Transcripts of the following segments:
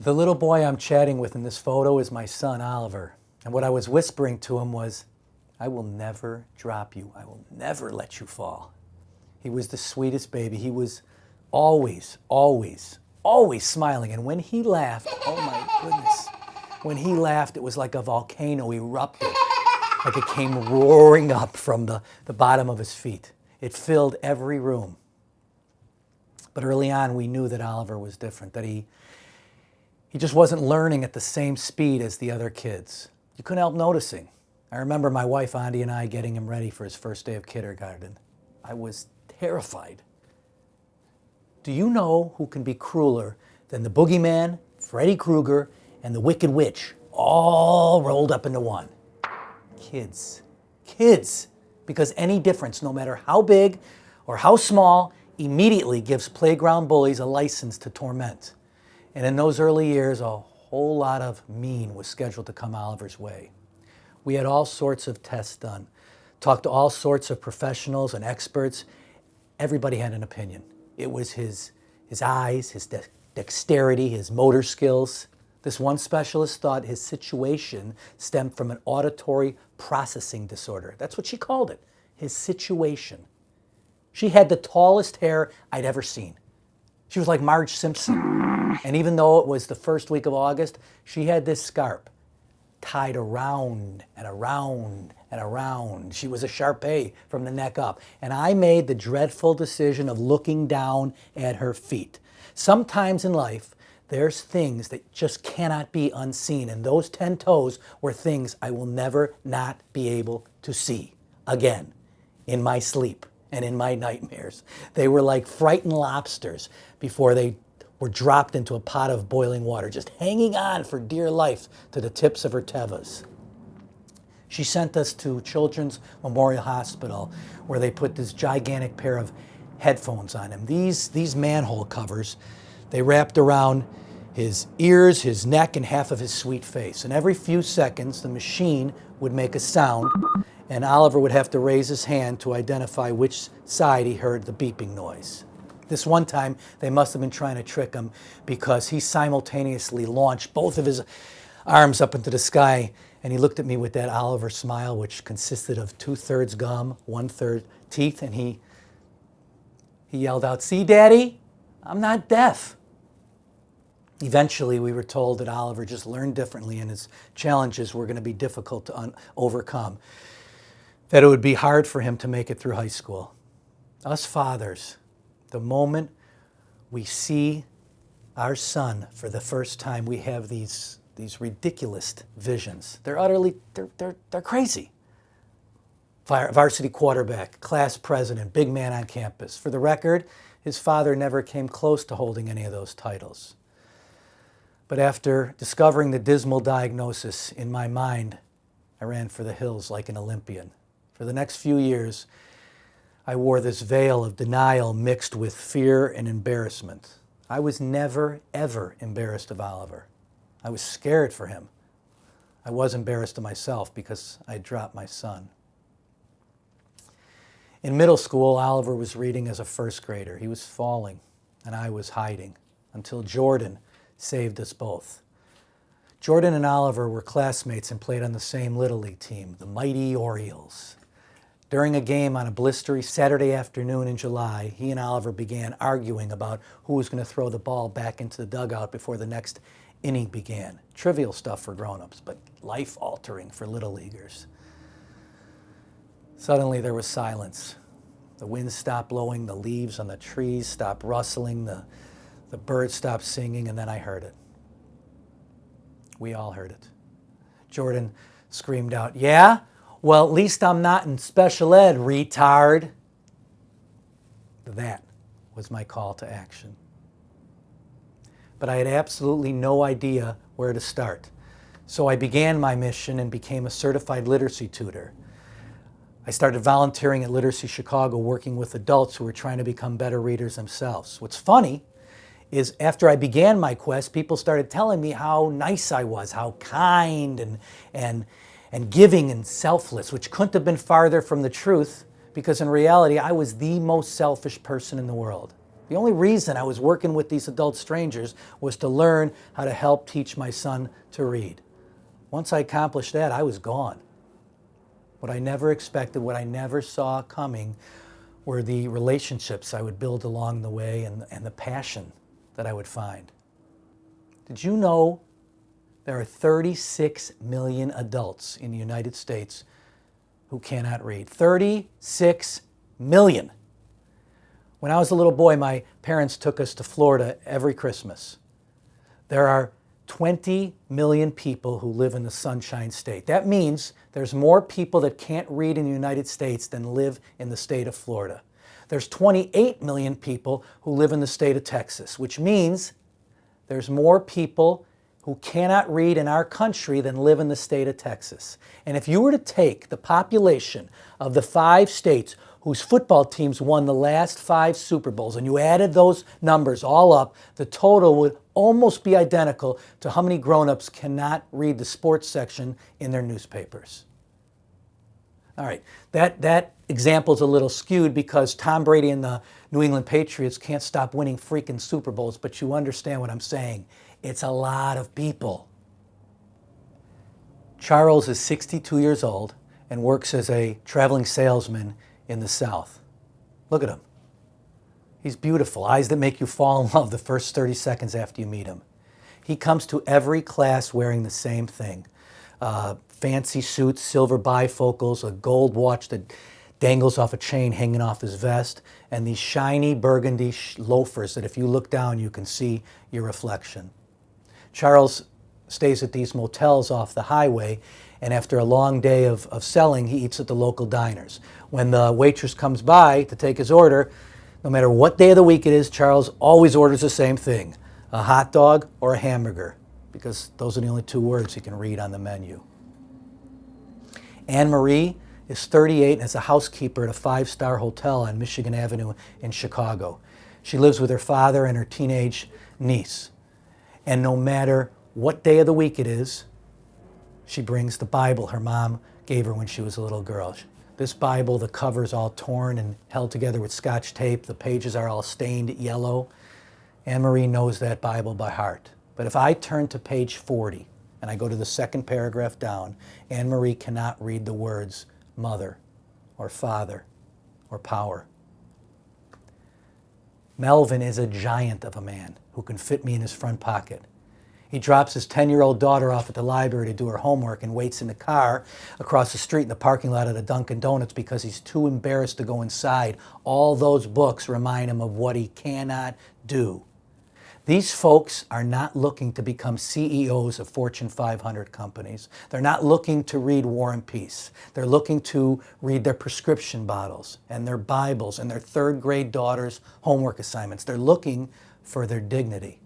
The little boy I'm chatting with in this photo is my son, Oliver. And what I was whispering to him was, I will never drop you. I will never let you fall. He was the sweetest baby. He was always, always, always smiling. And when he laughed, oh my goodness, when he laughed, it was like a volcano erupted, like it came roaring up from the bottom of his feet. It filled every room. But early on, we knew that Oliver was different, that he just wasn't learning at the same speed as the other kids. You couldn't help noticing. I remember my wife, Andy, and I getting him ready for his first day of kindergarten. I was terrified. Do you know who can be crueler than the boogeyman, Freddy Krueger, and the Wicked Witch, all rolled up into one? Kids. Kids. Because any difference, no matter how big or how small, immediately gives playground bullies a license to torment. And in those early years, a whole lot of mean was scheduled to come Oliver's way. We had all sorts of tests done, talked to all sorts of professionals and experts. Everybody had an opinion. It was his eyes, his dexterity, his motor skills. This one specialist thought his situation stemmed from an auditory processing disorder. That's what she called it, his situation. She had the tallest hair I'd ever seen. She was like Marge Simpson. And even though it was the first week of August, she had this scarf tied around and around and around. She was a Shar-Pei from the neck up. And I made the dreadful decision of looking down at her feet. Sometimes in life, there's things that just cannot be unseen. And those 10 toes were things I will never not be able to see again in my sleep and in my nightmares. They were like frightened lobsters before they were dropped into a pot of boiling water, just hanging on for dear life to the tips of her tevas. She sent us to Children's Memorial Hospital, where they put this gigantic pair of headphones on him. These manhole covers, they wrapped around his ears, his neck, and half of his sweet face. And every few seconds, the machine would make a sound, and Oliver would have to raise his hand to identify which side he heard the beeping noise. This one time, they must have been trying to trick him because he simultaneously launched both of his arms up into the sky, and he looked at me with that Oliver smile, which consisted of 2/3 gum, 1/3 teeth, and he yelled out, "See, Daddy, I'm not deaf." Eventually, we were told that Oliver just learned differently and his challenges were going to be difficult to overcome, that it would be hard for him to make it through high school. Us fathers, the moment we see our son for the first time, we have these ridiculous visions. They're crazy. Varsity quarterback, class president, big man on campus. For the record, his father never came close to holding any of those titles. But after discovering the dismal diagnosis in my mind, I ran for the hills like an Olympian. For the next few years, I wore this veil of denial mixed with fear and embarrassment. I was never, ever embarrassed of Oliver. I was scared for him. I was embarrassed of myself because I dropped my son. In middle school, Oliver was reading as a first grader. He was falling, and I was hiding, until Jordan saved us both. Jordan and Oliver were classmates and played on the same Little League team, the Mighty Orioles. During a game on a blistery Saturday afternoon in July, he and Oliver began arguing about who was going to throw the ball back into the dugout before the next inning began. Trivial stuff for grown-ups, but life-altering for Little Leaguers. Suddenly there was silence. The wind stopped blowing, the leaves on the trees stopped rustling, the birds stopped singing, and then I heard it. We all heard it. Jordan screamed out, "Yeah? Well, at least I'm not in special ed, retard." That was my call to action. But I had absolutely no idea where to start. So I began my mission and became a certified literacy tutor. I started volunteering at Literacy Chicago, working with adults who were trying to become better readers themselves. What's funny is after I began my quest, people started telling me how nice I was, how kind and giving and selfless, which couldn't have been farther from the truth, because in reality, I was the most selfish person in the world. The only reason I was working with these adult strangers was to learn how to help teach my son to read. Once I accomplished that, I was gone. What I never expected, what I never saw coming, were the relationships I would build along the way and the passion that I would find. Did you know there are 36 million adults in the United States who cannot read? 36 million. When I was a little boy, my parents took us to Florida every Christmas. There are 20 million people who live in the Sunshine State. That means there's more people that can't read in the United States than live in the state of Florida. There's 28 million people who live in the state of Texas, which means there's more people who cannot read in our country than live in the state of Texas. And if you were to take the population of the 5 states whose football teams won the last 5 Super Bowls, and you added those numbers all up, the total would almost be identical to how many grown-ups cannot read the sports section in their newspapers. All right, that example's a little skewed because Tom Brady and the New England Patriots can't stop winning freaking Super Bowls, but you understand what I'm saying. It's a lot of people. Charles is 62 years old and works as a traveling salesman in the South. Look at him. He's beautiful, eyes that make you fall in love the first 30 seconds after you meet him. He comes to every class wearing the same thing. Fancy suits, silver bifocals, a gold watch that dangles off a chain hanging off his vest, and these shiny burgundy loafers that if you look down you can see your reflection. Charles stays at these motels off the highway, and after a long day of selling, he eats at the local diners. When the waitress comes by to take his order, no matter what day of the week it is, Charles always orders the same thing, a hot dog or a hamburger, because those are the only 2 words he can read on the menu. Anne-Marie is 38 and is a housekeeper at a 5-star hotel on Michigan Avenue in Chicago. She lives with her father and her teenage niece. And no matter what day of the week it is, she brings the Bible her mom gave her when she was a little girl. This Bible, the cover's all torn and held together with Scotch tape. The pages are all stained yellow. Anne-Marie knows that Bible by heart. But if I turn to page 40 and I go to the second paragraph down, Anne-Marie cannot read the words mother or father or power. Melvin is a giant of a man who can fit me in his front pocket. He drops his 10-year-old daughter off at the library to do her homework and waits in the car across the street in the parking lot of the Dunkin' Donuts because he's too embarrassed to go inside. All those books remind him of what he cannot do. These folks are not looking to become CEOs of Fortune 500 companies. They're not looking to read War and Peace. They're looking to read their prescription bottles and their Bibles and their 3rd grade daughter's homework assignments. They're looking for their dignity.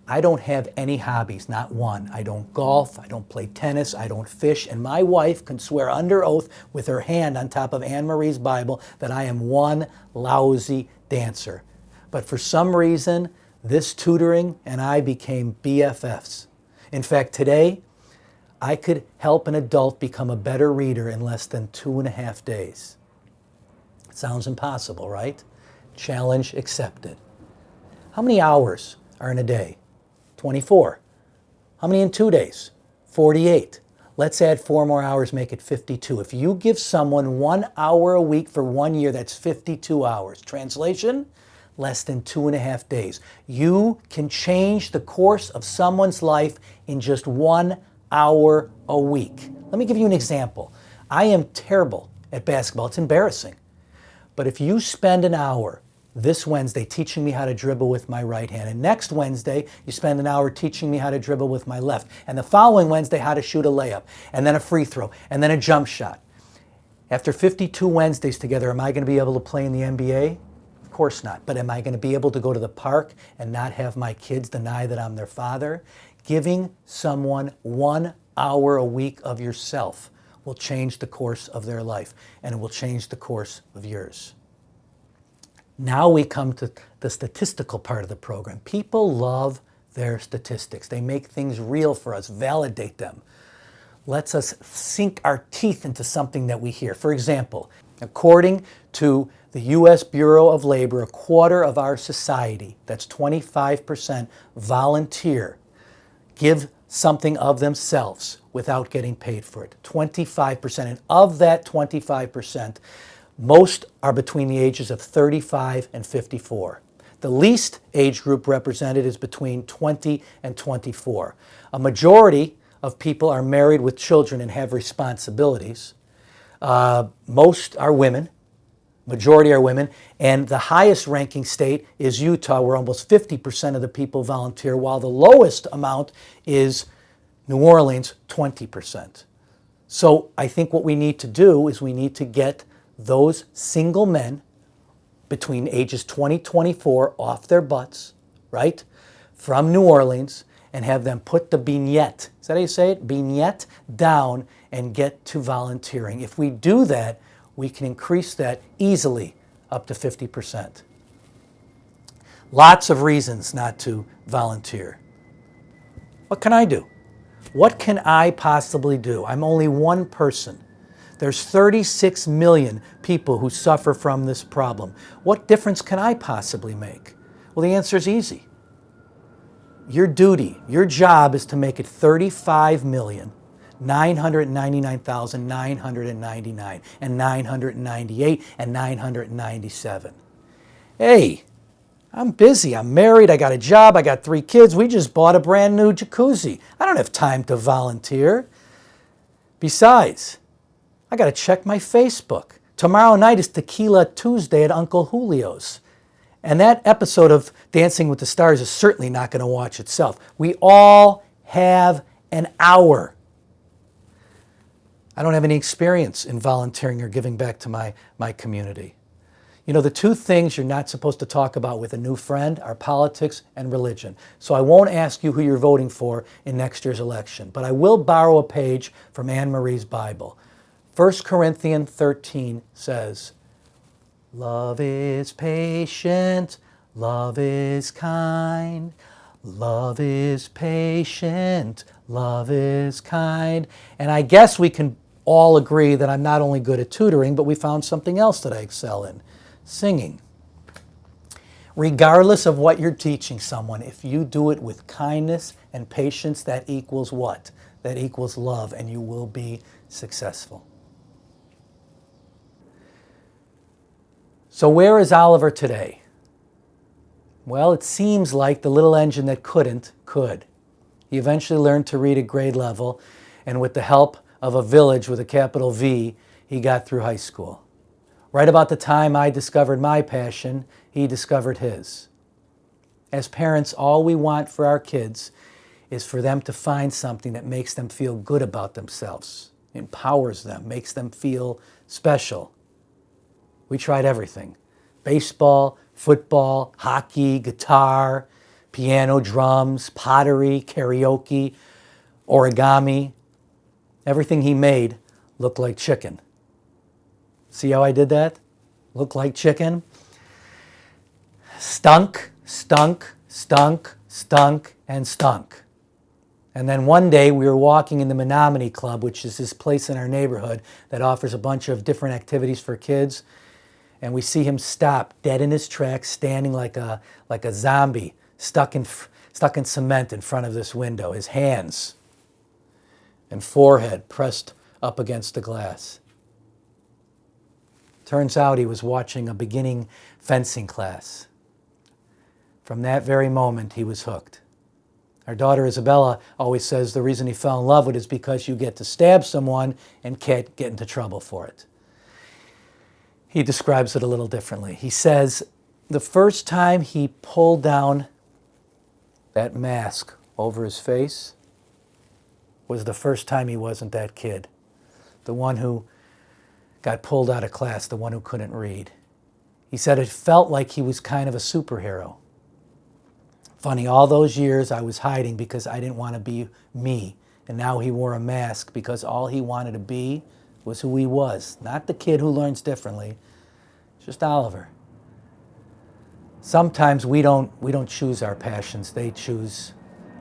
I don't have any hobbies, not one. I don't golf, I don't play tennis, I don't fish, and my wife can swear under oath with her hand on top of Anne-Marie's Bible that I am one lousy dancer. But for some reason, this tutoring and I became BFFs. In fact, today, I could help an adult become a better reader in less than 2.5 days. Sounds impossible, right? Challenge accepted. How many hours are in a day? 24. How many in 2 days? 48. Let's add 4 more hours, make it 52. If you give someone 1 hour a week for 1 year, that's 52 hours. Translation? Less than 2.5 days. You can change the course of someone's life in just 1 hour a week. Let me give you an example. I am terrible at basketball. It's embarrassing. But if you spend an hour this Wednesday teaching me how to dribble with my right hand, and next Wednesday you spend an hour teaching me how to dribble with my left, and the following Wednesday how to shoot a layup, and then a free throw, and then a jump shot. After 52 Wednesdays together, am I going to be able to play in the NBA? Of course not. But am I going to be able to go to the park and not have my kids deny that I'm their father? Giving someone 1 hour a week of yourself will change the course of their life, and it will change the course of yours. Now we come to the statistical part of the program. People love their statistics. They make things real for us, validate them, lets us sink our teeth into something that we hear. For example, According to the U.S. Bureau of Labor, a quarter of our society, that's 25%, volunteer, give something of themselves without getting paid for it. 25%. And of that 25%, most are between the ages of 35 and 54. The least age group represented is between 20 and 24. A majority of people are married with children and have responsibilities. Most are women. Majority are women, and the highest ranking state is Utah, where almost 50% of the people volunteer, while the lowest amount is New Orleans, 20%. So I think what we need to do is we need to get those single men between ages 20 24 off their butts, right, from New Orleans, and have them put the vignette, is that how you say it? Vignette down and get to volunteering. If we do that, we can increase that easily up to 50%. Lots of reasons not to volunteer. What can I do? What can I possibly do? I'm only one person. There's 36 million people who suffer from this problem. What difference can I possibly make? Well, the answer is easy. Your duty, your job is to make it 35,999,999 and 998 and 997. Hey, I'm busy, I'm married, I got a job, I got 3 kids, we just bought a brand new jacuzzi. I don't have time to volunteer. Besides, I got to check my Facebook. Tomorrow night is Tequila Tuesday at Uncle Julio's. And that episode of Dancing with the Stars is certainly not going to watch itself. We all have an hour. I don't have any experience in volunteering or giving back to my community. You know, the 2 things you're not supposed to talk about with a new friend are politics and religion. So I won't ask you who you're voting for in next year's election, but I will borrow a page from Anne Marie's Bible. 1 Corinthians 13 says, "Love is patient, love is kind, love is patient, love is kind." And I guess we can all agree that I'm not only good at tutoring, but we found something else that I excel in, singing. Regardless of what you're teaching someone, if you do it with kindness and patience, that equals what? That equals love, and you will be successful. So where is Oliver today? Well, it seems like the little engine that couldn't, could. He eventually learned to read at grade level, and with the help of a village with a capital V, he got through high school. Right about the time I discovered my passion, he discovered his. As parents, all we want for our kids is for them to find something that makes them feel good about themselves, empowers them, makes them feel special. We tried everything: baseball, football, hockey, guitar, piano, drums, pottery, karaoke, origami. Everything he made looked like chicken. See how I did that? Looked like chicken. Stunk, stunk, stunk, stunk, and stunk. And then one day we were walking in the Menominee Club, which is this place in our neighborhood that offers a bunch of different activities for kids. And we see him stop dead in his tracks, standing like a zombie, stuck in cement in front of this window, his hands and forehead pressed up against the glass. Turns out he was watching a beginning fencing class. From that very moment, he was hooked. Our daughter Isabella always says the reason he fell in love with it is because you get to stab someone and can't get into trouble for it. He describes it a little differently. He says the first time he pulled down that mask over his face was the first time he wasn't that kid, the one who got pulled out of class, the one who couldn't read. He said it felt like he was kind of a superhero. Funny, all those years I was hiding because I didn't want to be me, and now he wore a mask because all he wanted to be was who he was, not the kid who learns differently, just Oliver. Sometimes we don't choose our passions, they choose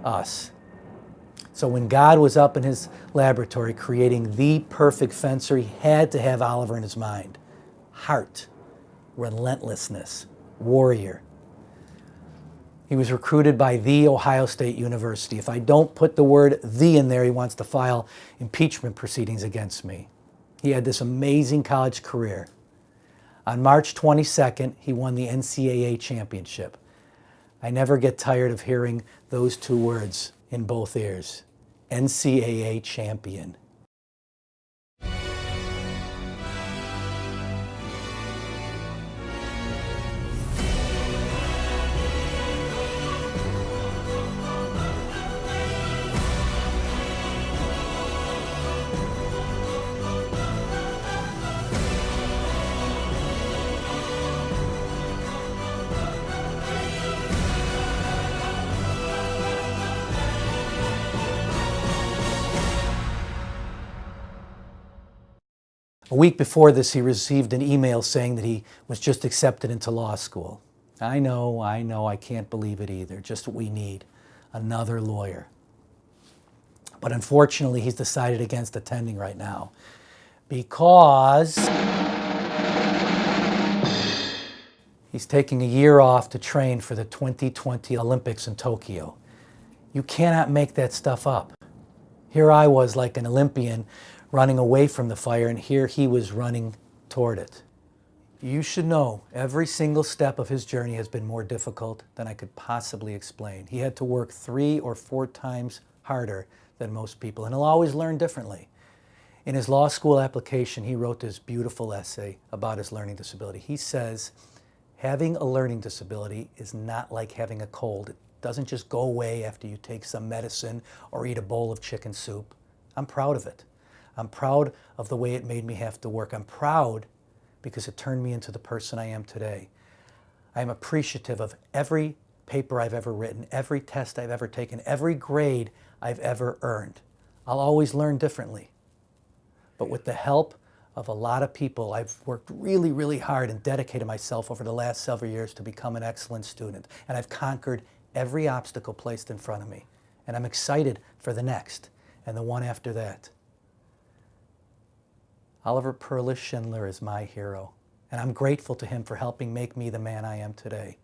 us. So when God was up in his laboratory creating the perfect fencer, he had to have Oliver in his mind. heart, relentlessness, warrior. He was recruited by the Ohio State University. If I don't put the word "the" in there, he wants to file impeachment proceedings against me. He had this amazing college career. On March 22nd, he won the NCAA championship. I never get tired of hearing those two words in both ears. NCAA champion. A week before this, he received an email saying that he was just accepted into law school. I know, I can't believe it either. Just what we need, another lawyer. But unfortunately, he's decided against attending right now because he's taking a year off to train for the 2020 Olympics in Tokyo. You cannot make that stuff up. Here I was like an Olympian running away from the fire, and here he was running toward it. You should know every single step of his journey has been more difficult than I could possibly explain. He had to work 3 or 4 times harder than most people, and he'll always learn differently. In his law school application, he wrote this beautiful essay about his learning disability. He says, having a learning disability is not like having a cold. It doesn't just go away after you take some medicine or eat a bowl of chicken soup. I'm proud of it. I'm proud of the way it made me have to work. I'm proud because it turned me into the person I am today. I am appreciative of every paper I've ever written, every test I've ever taken, every grade I've ever earned. I'll always learn differently. But with the help of a lot of people, I've worked really, really hard and dedicated myself over the last several years to become an excellent student. And I've conquered every obstacle placed in front of me. And I'm excited for the next and the one after that. Oliver Perlis Schindler is my hero, and I'm grateful to him for helping make me the man I am today.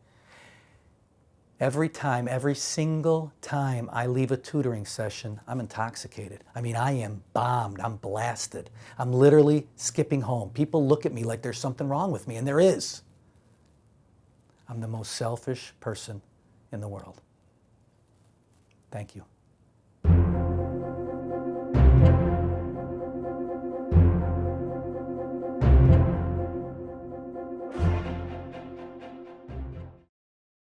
Every time, every single time I leave a tutoring session, I'm intoxicated. I mean, I am bombed, I'm blasted. I'm literally skipping home. People look at me like there's something wrong with me, and there is. I'm the most selfish person in the world. Thank you.